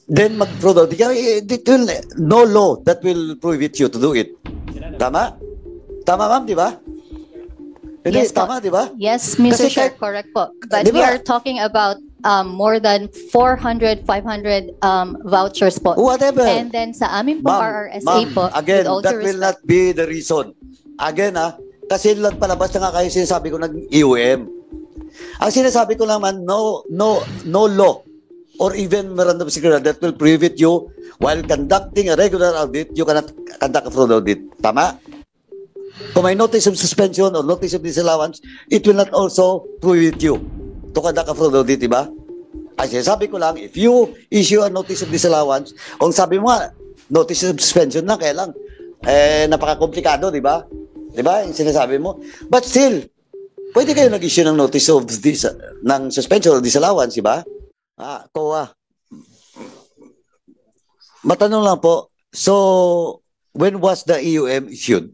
then mag-fraud audit ka, no law that will prohibit you to do it. Tama? Tama, ma'am, di ba? Hindi, Yes po. tama, di ba? Yes, Mr. Kasi Chair, kahit- correct po. But Di we ba? are talking about more than 400, 500 vouchers po. Whatever. And then sa amin po, RRSA po, again, with all that due will respect. not be the reason. Again, kasi lang palabas na nga kayo sinasabi ko ng EOM. Ang sinasabi ko naman, no law or even memorandum of security that will prohibit you while conducting a regular audit, you cannot conduct a fraud audit. Tama? Kung may notice of suspension or notice of disallowance, it will not also prohibit you to conduct a fraud audit, di ba? Ay, sinasabi ko lang, if you issue a notice of disallowance, kung sabi mo nga, notice of suspension na, kaya lang, napaka-komplikado, di ba? Di ba, yung sinasabi mo? But still, pwede kayo nag-issue ng notice of ng suspension or disallowance, di ba? COA. Matanong lang po, so, when was the EUM issued?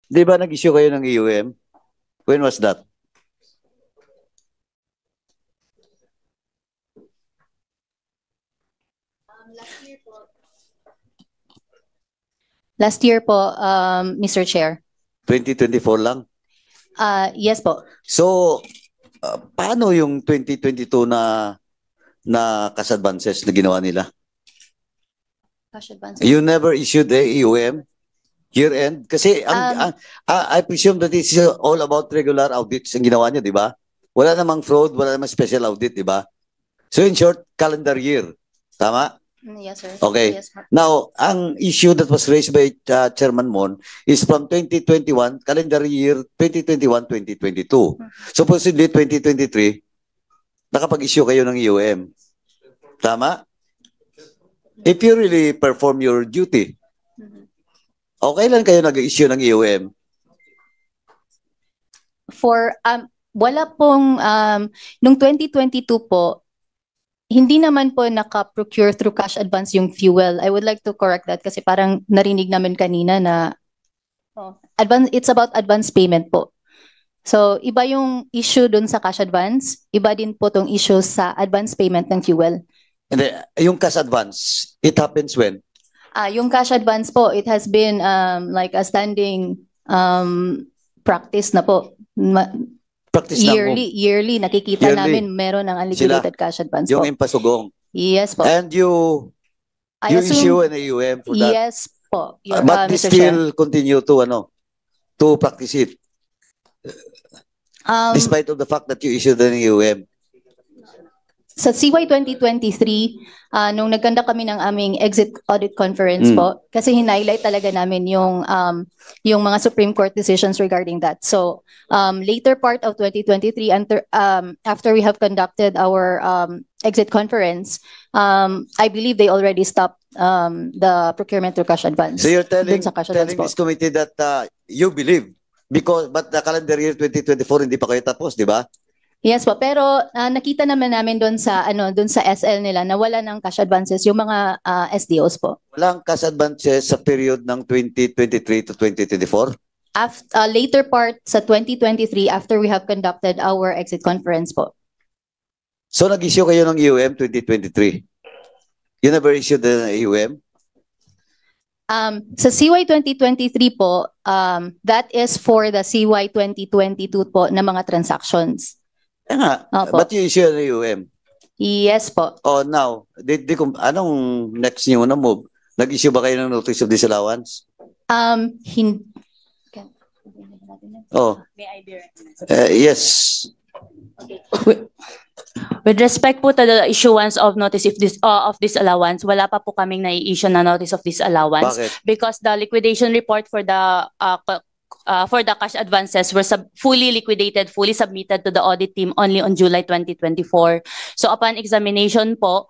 Di ba nag-issue kayo ng EUM? When was that? Last year po, Mr. Chair. 2024 lang? Yes po. So, paano yung 2022 na cash advances na ginawa nila? Cash advances. You never issued a EUM year-end? Kasi I presume that it's all about regular audits ang ginawa niyo, di ba? Wala namang fraud, wala namang special audit, di ba? So in short, calendar year. Tama? Yes, sir. Okay. Yes, Now, ang issue that was raised by Chairman Mon is from 2021, calendar year 2021-2022. Supposedly, 2023, nakapag-issue kayo ng EUM. Tama? If you really perform your duty, okay lang kayo nag-issue ng EUM? Wala pong, nung 2022 po, hindi naman po naka-procure through cash advance yung fuel. I would like to correct that kasi parang narinig namin kanina na it's about advance payment po. So, iba yung issue dun sa cash advance, iba din po tong issue sa advance payment ng fuel. And yung cash advance, it happens when? Yung cash advance po, it has been like a standing practice na po. Practice Yearly, nakikita Yearly. namin meron ng unliquidated cash advance yung po. impasugong. Yes po. And you issue an EUM for that? Yes po. But they Mr. still continue to practice it Chair. despite of the fact that you issued an EUM. Sa CY 2023, nung nagkanda kami ng aming exit audit conference po, kasi hinighlight talaga namin yung mga Supreme Court decisions regarding that. So, later part of 2023, after we have conducted our exit conference, I believe they already stopped the procurement through cash advance. So you're telling po. this committee that you believe, but the calendar year 2024 hindi pa kayo tapos, di ba? Yes po, pero nakita naman namin doon sa SL nila na wala ng cash advances yung mga SDOs po. Walang cash advances sa period ng 2023 to 2024? Later part sa 2023 after we have conducted our exit conference po. So nag-issue kayo ng EUM 2023? You never issued the EUM? Sa CY 2023 po, that is for the CY 2022 po na mga transactions. But you issue an EUM? Yes po. Oh, now, anong next nyo na move? Nag-issue ba kayo ng notice of disallowance? Oh. May I be recognized? Yes. Okay. With respect po to the issuance of notice of disallowance, wala pa po kaming nai-issue na notice of disallowance. Bakit? Because the liquidation report for the cash advances were fully liquidated, fully submitted to the audit team only on July 2024. So upon examination po,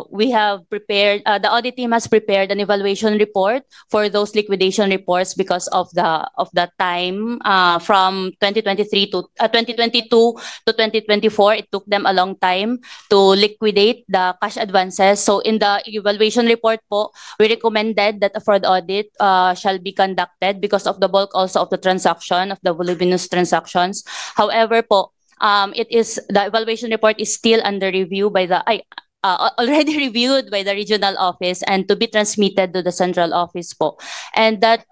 we have prepared, the audit team has prepared an evaluation report for those liquidation reports because of the time from 2022 to 2024. It took them a long time to liquidate the cash advances. So in the evaluation report po, we recommended that a fraud audit shall be conducted because of the bulk also of the transaction, of the voluminous transactions. However po, The evaluation report is still under review by already reviewed by the regional office and to be transmitted to the central office po. And that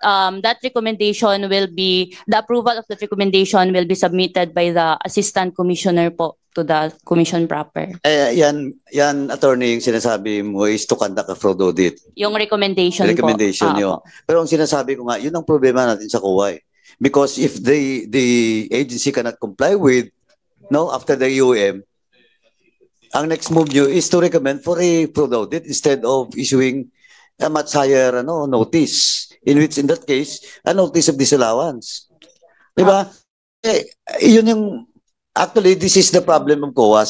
recommendation the approval of that recommendation will be submitted by the assistant commissioner po to the commission proper. Yan, attorney, yung sinasabi mo is to conduct a fraud audit. Yung recommendation po. Yun. Pero ang sinasabi ko nga, yun ang problema natin sa COA. Because if the agency cannot comply with, after the EOM, ang next move nyo is to recommend for a fraud audit instead of issuing a much higher notice, in which in that case, a notice of disallowance. Diba? Yun yung, actually, this is the problem of COA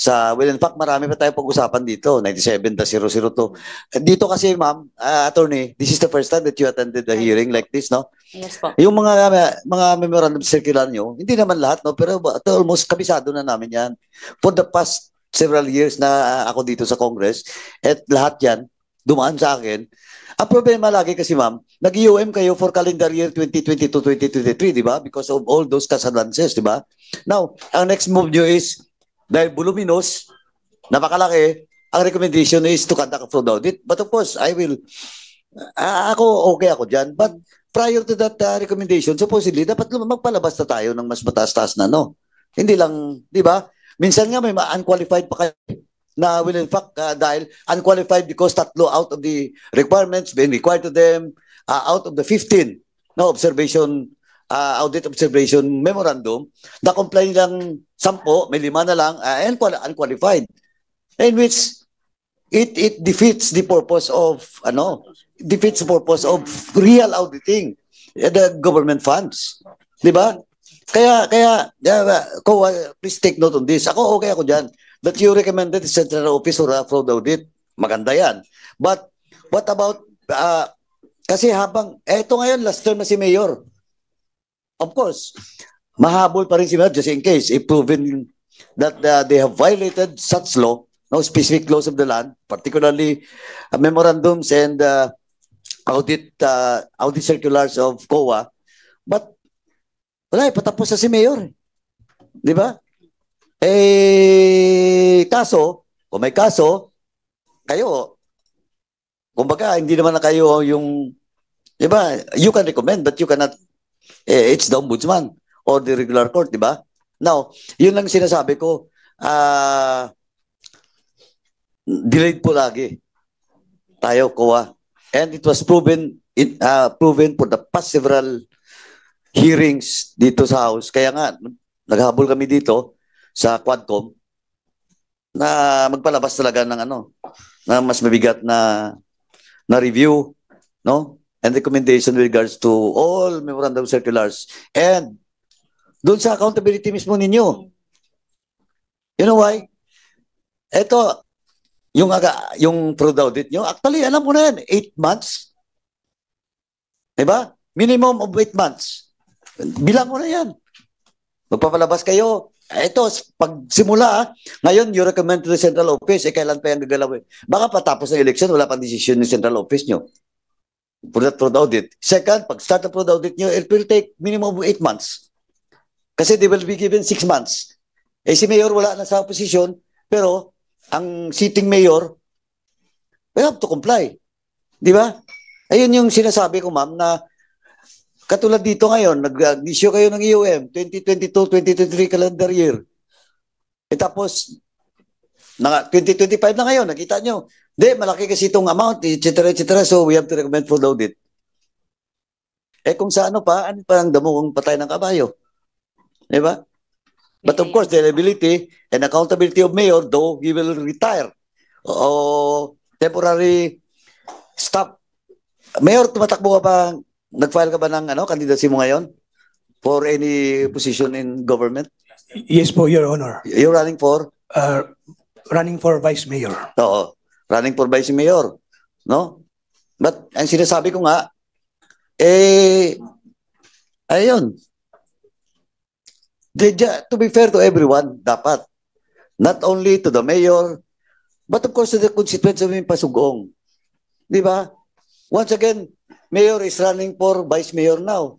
well, in fact, marami pa tayong pag-usapan dito, 97-002. Dito kasi, ma'am, attorney, this is the first time that you attended the hearing like this, no? Yes po. Yung mga memorandum circular nyo, hindi naman lahat, no? Pero almost kabisado na namin yan. For the past several years na ako dito sa Congress, at lahat yan, dumaan sa akin. Ang problema lagi kasi, ma'am, nag-EOM kayo for calendar year 2022-2023, di ba? Because of all those cash advances, di ba? Now, ang next move nyo is, dahil voluminous, napakalaki, ang recommendation is to conduct a fraud audit. But of course, okay ako dyan. But prior to that recommendation, supposedly, dapat magpalabas na tayo ng mas mataas-taas na, no? Hindi lang, di ba? Minsan nga may unqualified pa kayo na will in fact dahil unqualified because tatlo out of the requirements being required to them out of the 15 audit observation memorandum, na comply lang 10, may 5 na lang unqualified. In which it defeats the purpose of real auditing the government funds. Di ba? Kaya, please take note on this. Okay ako dyan. That you recommended the central office or a fraud audit. Maganda yan. But, what about, kasi eto ngayon, last term na si Mayor. Of course, mahabol pa rin si Mayor just in case, if proven that they have violated such law, specific laws of the land, particularly memorandums and audit circulars of COA. But, wala, patapos na si Mayor. Di ba? Kaso, kung may kaso, kayo, kumbaga, hindi naman na kayo yung, di ba, you can recommend, but you cannot, it's the ombudsman or the regular court, di ba? Now, yun lang sinasabi ko, delayed po lagi tayo, COA. And it was proven for the past several hearings dito sa House. Kaya nga, naghabol kami dito sa Quadcom na magpalabas talaga ng na mas mabigat na review, no? And recommendation with regards to all memorandum circulars. And doon sa accountability mismo ninyo. You know why? Ito, yung fraud audit nyo, actually, alam ko na yan, 8 months. Diba? Minimum of 8 months. Bilang mo na yan. Magpapalabas kayo. Ito, pag simula, ngayon, you recommend to the central office, kailan pa yung gagalawin? Baka patapos ng election, wala pang decision ng central office nyo for that fraud audit. Second, pag start the fraud audit nyo, it will take minimum of 8 months. Kasi they will be given 6 months. Si Mayor wala na sa opposition, pero ang sitting Mayor, we have to comply. Di ba? Ayun yung sinasabi ko, ma'am, na katulad dito ngayon, nag-issue kayo ng EOM, 2022-2023 calendar year. Tapos, 2025 na ngayon, nakita nyo, malaki kasi itong amount, etc., etc., so we have to recommend fraud audit. Kung sa ano pa ang damo kung patay ng kabayo? Diba? But of course, the liability and accountability of Mayor, though he will retire o temporary stop. Mayor, tumatakbo ka ba? Nag-file ka ba ng candidacy mo ngayon for any position in government? Yes po, Your Honor. You're running for? Running for Vice Mayor. Oo. Running for Vice Mayor. No? But ang sinasabi ko nga, ayun. To be fair to everyone, dapat. Not only to the mayor, but of course to the constituents of Pasugong. Di ba? Once again, Mayor is running for Vice Mayor now.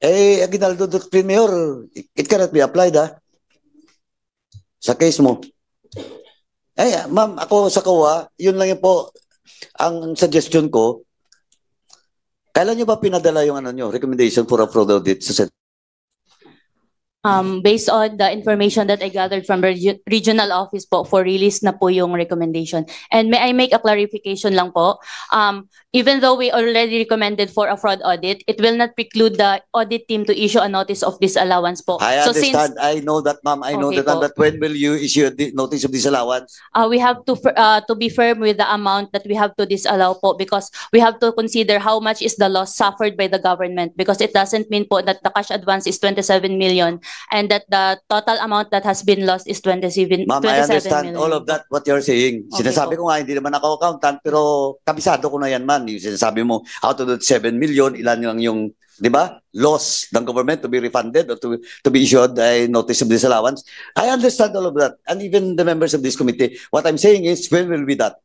Aguinaldo Doctrine, Mayor, it cannot be applied, ha? Sa case mo. Ma'am, ako sa COA, yun lang yun po ang suggestion ko. Kailan nyo ba pinadala yung recommendation for a fraud audit sa Senate? Based on the information that I gathered from regional office po, for release na po yung recommendation. And may I make a clarification lang po? Even though we already recommended for a fraud audit, it will not preclude the audit team to issue a notice of disallowance po. I understand. I know that, ma'am. I know Okay that, ma'am. po. But when will you issue a notice of disallowance? We have to be firm with the amount that we have to disallow po, because we have to consider how much is the loss suffered by the government, because it doesn't mean po that the cash advance is 27 million and that the total amount that has been lost is 27 Ma'am, I understand million. all of that, what you're saying. Okay Sinasabi ko nga, hindi naman ako accountant, pero kabisado ko na yan, man. Yung sinasabi mo, out of the 7 million, ilan lang yung, di ba, loss ng government to be refunded or to be issued a notice of disallowance. I understand all of that. And even the members of this committee, what I'm saying is, when will be that?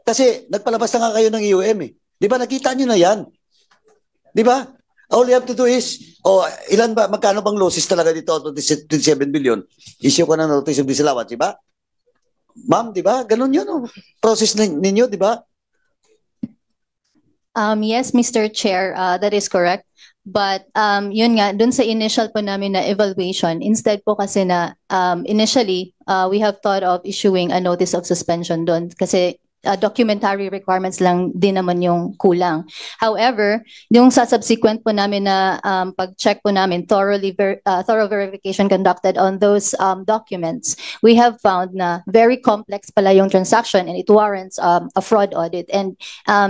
Kasi nagpalabas na nga kayo ng EOM eh. Di ba, nakita nyo na yan. Di ba? All you have to do is, ilan ba, magkano bang losses talaga dito out of the 27 billion? Issue ko ng notice of disallowance, di ba? Ma'am, di ba? Ganun yun, oh. Process ninyo, di ba? Yes, Mr. Chair, that is correct. But yun nga, dun sa initial po namin na evaluation, instead po kasi na initially, we have thought of issuing a notice of suspension dun kasi documentary requirements lang din naman yung kulang. However, yung sa subsequent po namin na pag-check po namin, thorough verification conducted on those documents, we have found na very complex pala yung transaction and it warrants a fraud audit. And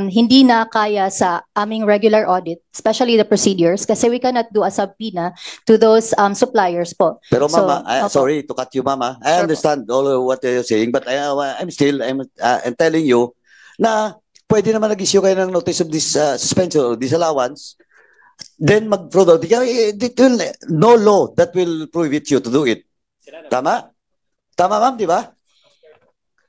hindi na kaya sa aming regular audit, especially the procedures, kasi we cannot do a subpoena to those suppliers po. Pero mama, opo. sorry to cut you, mama. I Sure understand all of what you're saying, but I'm telling you na pwede naman nag-issue kayo ng notice of this suspension or disallowance, then mag-fraud audit. No law that will prohibit you to do it. Tama? Tama, ma'am, di ba?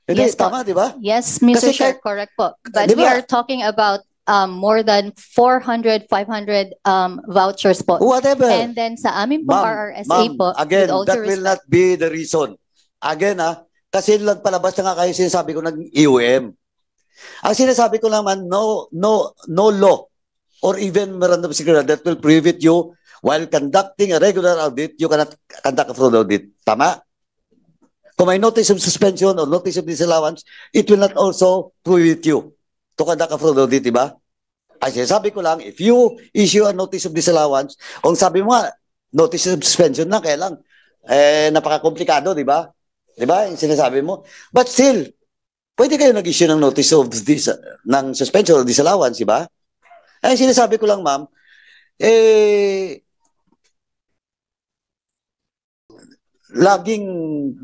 Hindi, Yes po. tama, di ba? Yes, Mr. Kasi Chair, correct po. But Di we ba? are talking about more than 400, 500 vouchers po. Whatever. And then sa amin po RRSA po, again, with all that due will respect, not be the reason. Again, kasi palabas na nga kayo sinasabi ko ng EOM. Ang sinasabi ko naman, no law or even memorandum of security that will prohibit you while conducting a regular audit, you cannot conduct a fraud audit. Tama? Kung may notice of suspension or notice of disallowance, it will not also prohibit you to conduct a fraud audit, di ba? Ay, sinasabi ko lang, if you issue a notice of disallowance, kung sabi mo nga, notice of suspension na, kaya lang, napaka-komplikado, di ba? Di ba? Yung sinasabi mo. But still, pwede kayo nag-issue ng notice of ng suspension or disallowance, di ba? Ay, sinasabi ko lang, ma'am, laging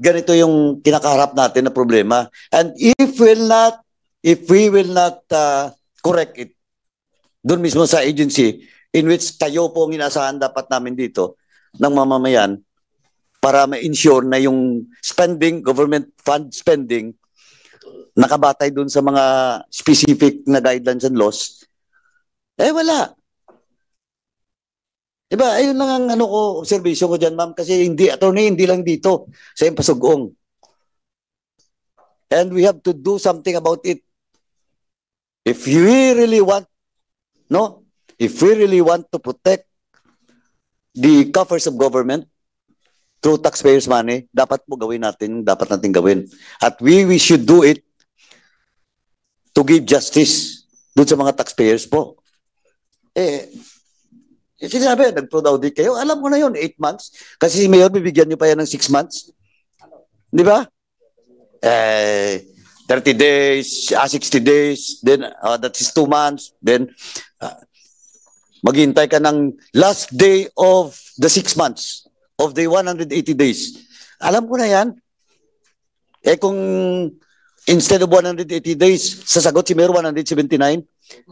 ganito yung kinakaharap natin na problema. And if we will not correct it, doon mismo sa agency in which kayo po ang inaasahan dapat namin dito ng mamamayan para ma-ensure na yung spending, government fund spending, nakabatay doon sa mga specific na guidelines and laws, wala. Diba? Ayun lang ang observation ko dyan, ma'am, kasi attorney, hindi lang dito sa Impasugong. And we have to do something about it. If we really want to protect the coffers of government through taxpayers' money, dapat natin gawin. At we should do it to give justice doon sa mga taxpayers po. Sinabi, nag-fraud audit kayo, alam mo na yun, 8 months. Kasi si Mayor, bibigyan nyo pa yan ng 6 months. Di ba? 30 days, 60 days, then that is 2 months, then maghintay ka ng last day of the 6 months of the 180 days. Alam ko na yan. Kung instead of 180 days, sasagot si Mayor 179,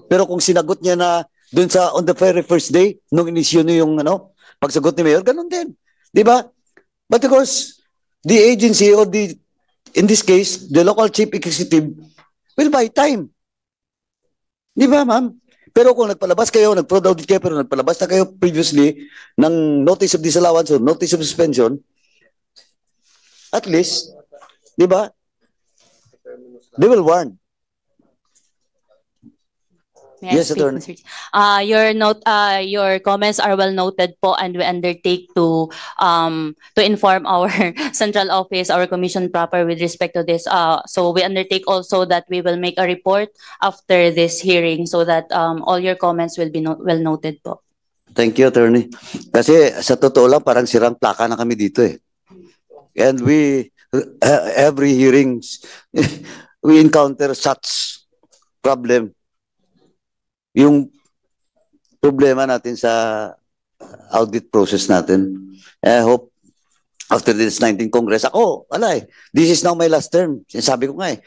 pero kung sinagot niya na doon sa on the very first day, nung inisyu niyo yung pagsagot ni Mayor, ganun din. Di ba? But of course, the agency or in this case, the local chief executive will buy time. Di ba, ma'am? Pero kung nagpalabas kayo, nag-fraud audit kayo, pero nagpalabas na kayo previously ng notice of disallowance or notice of suspension, at least, di ba, they will warn. May I Yes, speak, Attorney. Mr. Your comments are well noted po, and we undertake to inform our central office, our commission proper with respect to this. So we undertake also that we will make a report after this hearing so that all your comments will be well noted po. Thank you, Attorney. Kasi sa totoo lang, parang sirang plaka na kami dito eh. And we, every hearings, we encounter such problem. Yung problema natin sa audit process natin. I hope after this 19th Congress, ako, wala eh. This is now my last term. Sinasabi ko nga eh.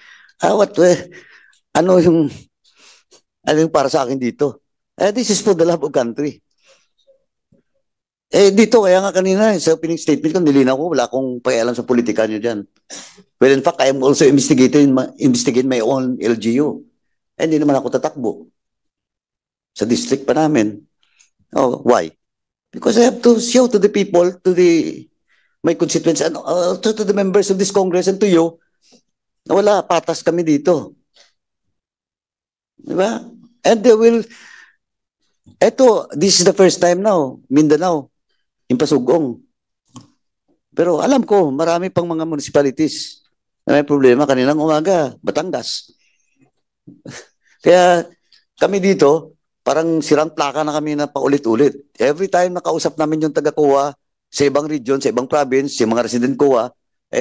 Ano yung para sa akin dito? This is for the love of country. Dito, kaya nga kanina, sa opening statement ko, nilinaw ko, wala akong pakialam sa politika nyo dyan. Well, in fact, I am also investigating my own LGU. Hindi naman ako tatakbo. Sa district pa namin. Oh, why? Because I have to show to the people, to my constituents, and also to the members of this Congress and to you, na wala, patas kami dito. Diba? And they will, this is the first time now, Mindanao, Impasugong. Pero alam ko, marami pang mga municipalities na may problema. Kaninang umaga, Batangas. Kaya kami dito, parang sirang plaka na kami na paulit-ulit. Every time nakausap namin yung taga-COA sa ibang region, sa ibang province, yung mga resident COA,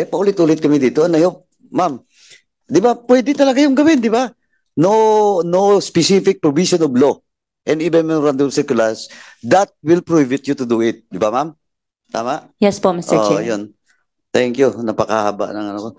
paulit-ulit kami dito. Ma'am, di ba, pwede talaga yung gawin, di ba? No specific provision of law and even memorandum circulars that will prohibit you to do it. Di ba, ma'am? Tama? Yes po, Mr. Chair. Yun. Thank you. Napakahaba ng ano ko.